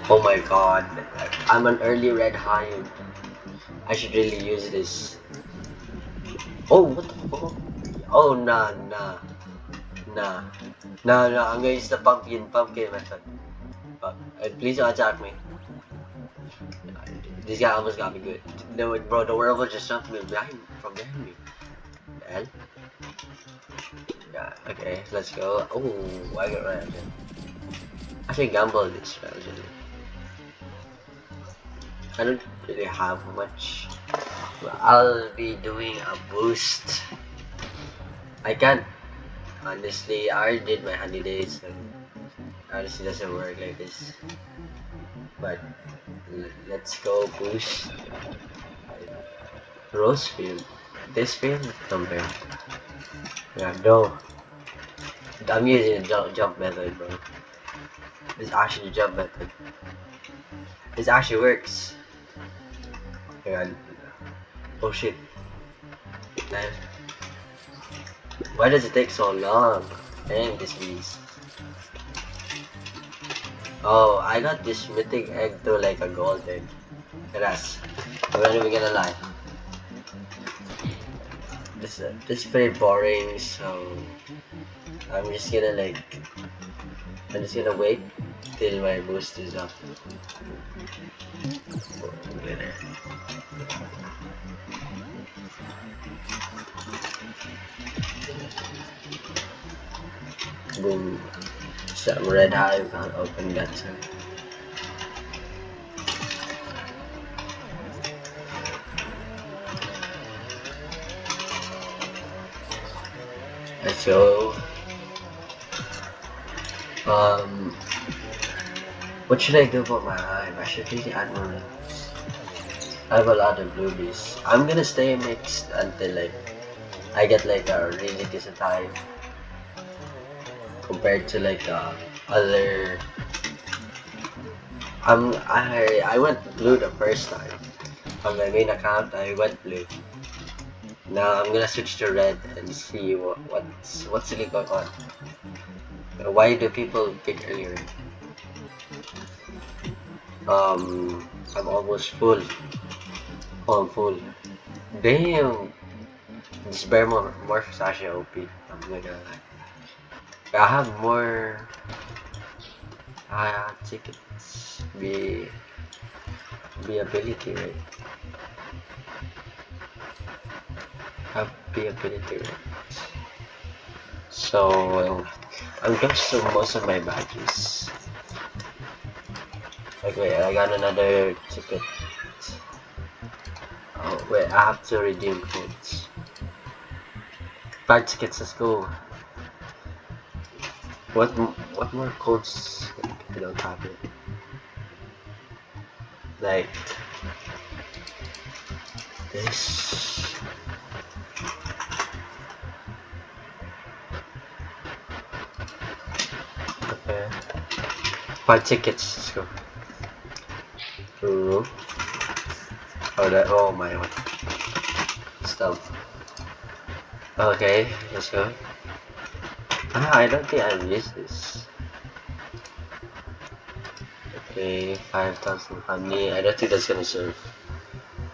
Oh my god, I'm an early red hive. I should really use this. Oh, what the fuck? Oh, nah, nah, nah. No, I'm gonna use the pumpkin method. Please don't attack me. This guy almost got me good. No, bro, the werewolf just jumped me from behind me. And yeah, okay, let's go. Oh, I got right again. I should gamble this actually. I don't really have much. I'll be doing a boost. I can't. Honestly, I already did my honey days and honestly doesn't work like this. But let's go boost. Rosefield. This field? Somewhere. Yeah, no. I'm using the jump method, bro. This actually jump method. This actually works. Yeah. Oh shit. Man. Why does it take so long? Dang, this beast. Oh, I got this mythic egg to like a gold egg. That's. I'm not even gonna lie. This is pretty boring, so I'm just gonna like. I'm just gonna wait till my boost is up. Boom. Some red hive. I'll open that soon. Let's go. Um, what should I do about my hive? I should really add more roots. I have a lot of blueberries. I'm gonna stay mixed until like I get like a really decent hive compared to like other. I went blue the first time on my main account. I went blue. Now I'm gonna switch to red and see what's really going on. Why do people pick earlier? I'm almost full. Oh, I'm full. Damn, this bear morph is actually OP. I'm not gonna lie. I have more tickets. Be ability, right? Have be ability, right? So I'm close to most of my badges. Okay, I got another ticket. Oh wait, I have to redeem codes. 5 tickets, let's go. What more codes? I don't have it. Like this. Okay. 5 tickets, let's go. Ooh. Oh that oh my god. Stop. Okay, let's go. I don't think I've used this. Okay, 5,000 honey. I don't think that's gonna serve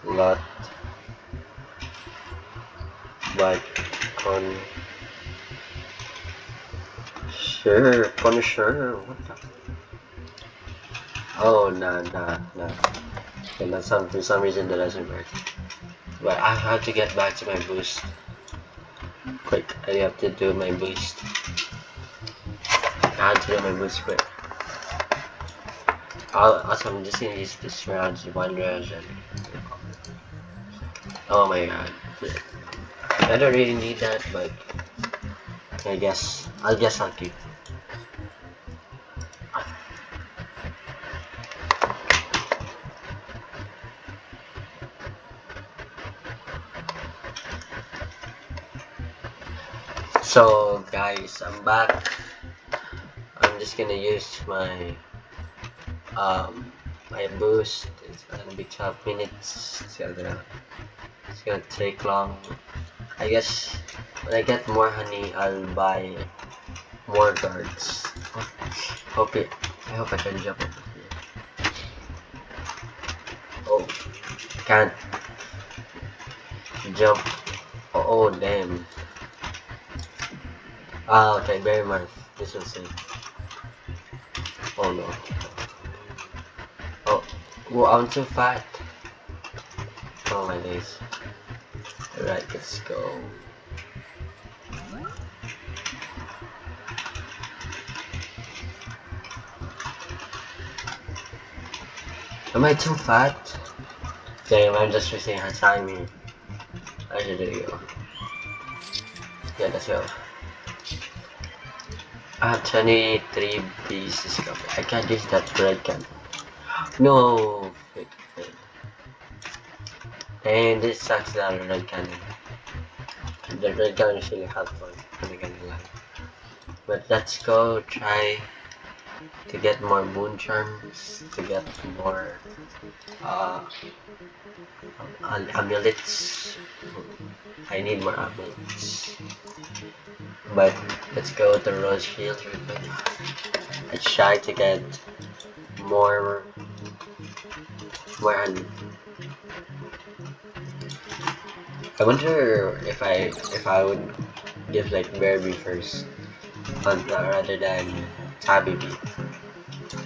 a lot. But con sure, Punisher. What the? Oh nah. And that's for some reason that doesn't work. But I have to get back to my boost. Quick, I have to do my boost. I have to do my boost quick. Also, I'm just gonna use this round to one round. Oh my god. I don't really need that, but I guess I'll keep. So guys, I'm back. I'm just gonna use my boost. It's gonna be 12 minutes. It's gonna take long. I guess when I get more honey, I'll buy more guards. Hope it. I hope I can jump over here. Can't jump. Oh, damn. Ah, okay, very much. This was it. Oh no. Oh, well, I'm too fat. Oh my days. Alright, let's go. Am I too fat? Damn, I'm just wasting her time here. I should go. Yeah, let's go. I have 23 pieces covered. I can't use that red can. No! Wait, wait. Dang, this sucks that red cannon. The red cannon is really helpful. I'm not gonna lie. But let's go try to get more moon charms, to get more uh, amulets. I need more amulets. But let's go to Rose Field real quick. Let's try to get more honey. I wonder if I would give like Berry first, rather than Tabby Bee.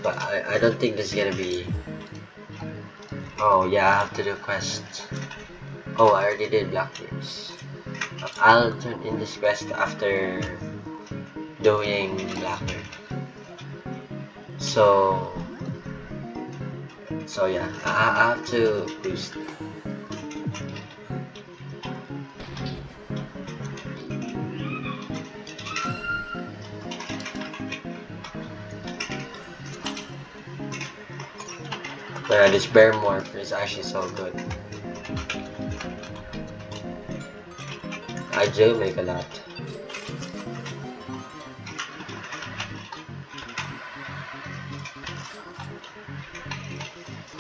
But I don't think this is gonna be. Oh yeah, I have to do quest. Oh, I already did Blackbeards. I'll turn in this quest after doing Blackbeard. So yeah, I have to boost. Yeah, this bear morph is actually so good. I do make a lot.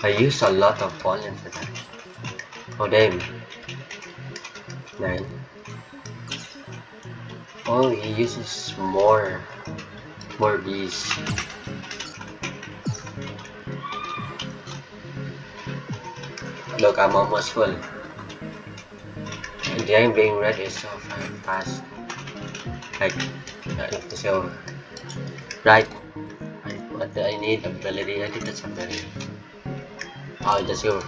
I use a lot of pollen for that. Oh damn. 9. Oh, he uses more bees. Look, I'm almost full. And the I'm being red is so fast. Like, so, right. What do I need? Ability. I think that's ability. Oh, let's go.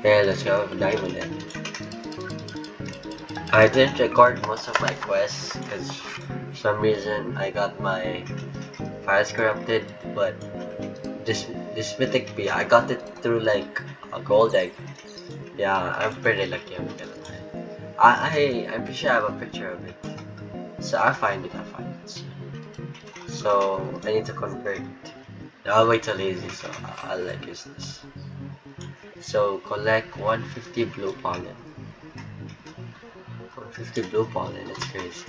Yeah, let's go. Diamond then. I didn't record most of my quests because for some reason I got my files corrupted, but this mythic bee, I got it through like a gold egg. Yeah, I'm pretty lucky, I'm gonna lie. I'm pretty sure I have a picture of it. So I'll find it. So I need to convert. I'll wait till lazy, so I'll like use this. So collect 150 blue pollen. 150 blue pollen, that's crazy.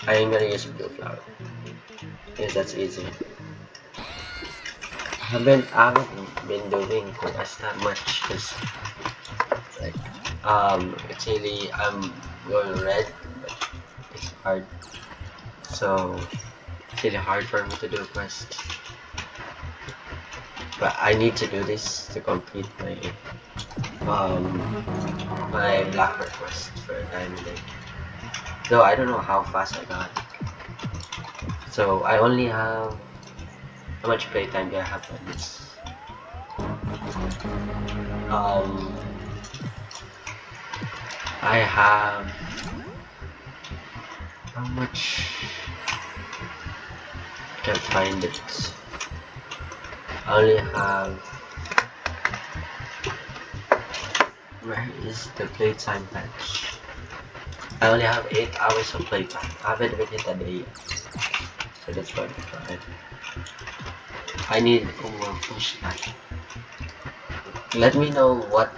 I ain't gonna use blue flower. Yes, that's easy. I haven't been doing quests that much because like it's really I'm going red, but it's hard. So it's really hard for me to do quests. But I need to do this to complete my Blackbird quest for Diamond Egg. Though I don't know how fast I got. So I only have how much playtime do I have on this? I have how much? I can't find it. I only have. Where is the playtime patch? I only have 8 hours of playtime. I haven't even hit a day yet. So that's probably fine. I need more push back. Let me know what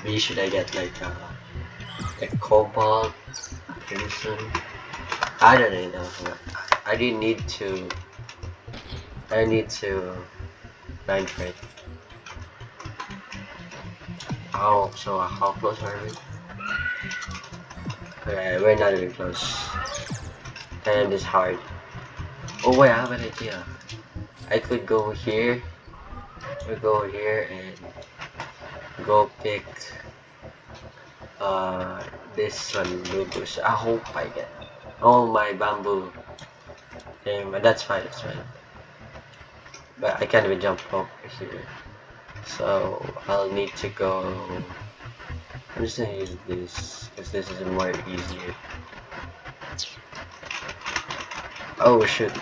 V should I get, like cobalt, crimson. I don't really know. I didn't need to. I need to grind for it. Oh, so how close are we? Okay, we're not even close. And it's hard. Oh wait, I have an idea. I could go here We go here and go pick this one, blue bush. I hope I get. Oh, my bamboo. Okay, but that's fine, that's fine. But I can't even jump over here. So I'll need to go. I'm just gonna use this because this is more easier. Oh shoot.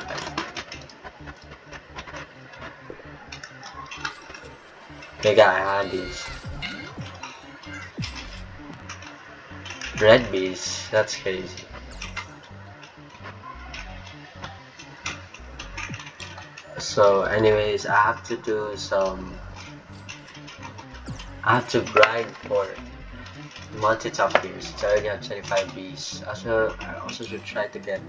Okay, I had these. Red bees, that's crazy. So anyways, I have to do some. I have to grind for multi-top gears. So I already have 25 bees. I also should try to get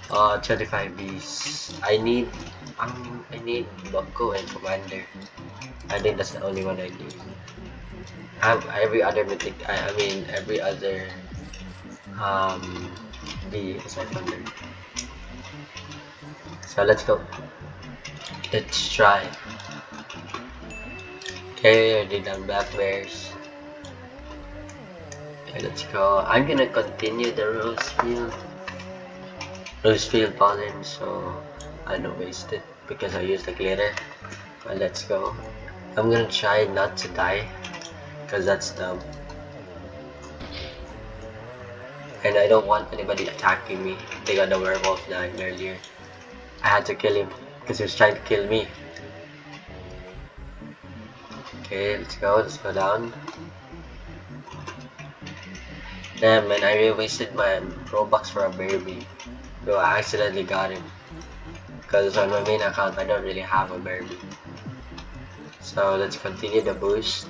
25 bees. I need Bucko and Commander. I think that's the only one I need. I have every other mythic. I mean every other um bee aside from them. So let's go. Let's try. Okay, I did done black bears. Okay, let's go. I'm gonna continue the rose field pollen, so I don't waste it because I use the glitter. But let's go. I'm gonna try not to die because that's dumb. And I don't want anybody attacking me. They got the werewolf dying earlier. I had to kill him because he was trying to kill me. Okay, let's go down. Damn man, I really wasted my Robux for a baby. Though I accidentally got him. Because on my main account I don't really have a baby. So let's continue the boost.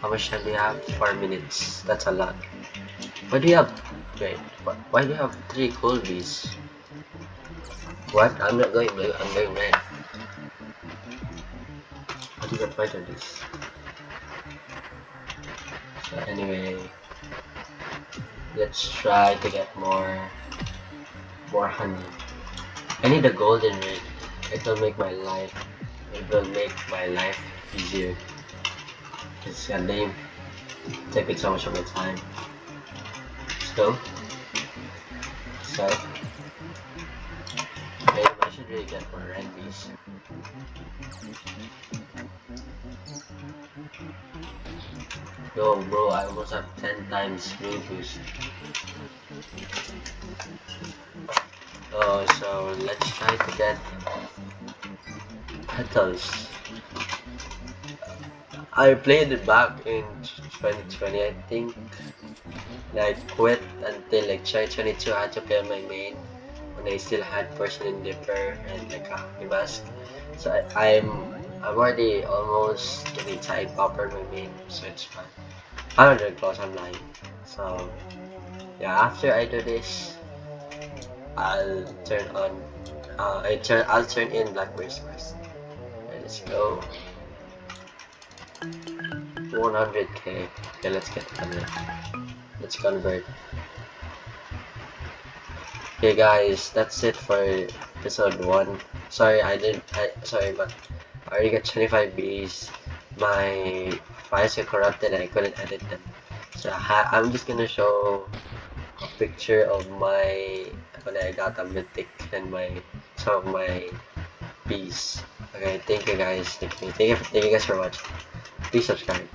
How much time do you have? 4 minutes. That's a lot. Why do you have... Wait, why do you have 3 cold bees? What? I'm not going blue, I'm going red. What is the point of this? So anyway, let's try to get more honey. I need a golden ring. It will make my life easier. It's a name taking so much of my time. Let's go. So maybe I should really get more red bees. Yo bro, I almost have 10 times blue boost. Oh, so let's try to get petals. I played it back in 2020, I think. I quit until like 2022. I had to play on my main when I still had Porcelain Dipper and like a mask. So I'm already almost getting Tide Popper on my main, so it's fine. 100 close, I'm lying. So yeah, after I do this, I'll turn on. I'll turn in Blackberries first. Okay, let's go. 100k. Okay, let's get 100. Let's convert. Okay, guys, that's it for episode 1. Sorry, but I already got 25 Bs. My files are corrupted and I couldn't edit them. So I'm just gonna show a picture of my when I got a mythic and some of my Bs. Okay, thank you guys. Thank you guys for watching. Please subscribe.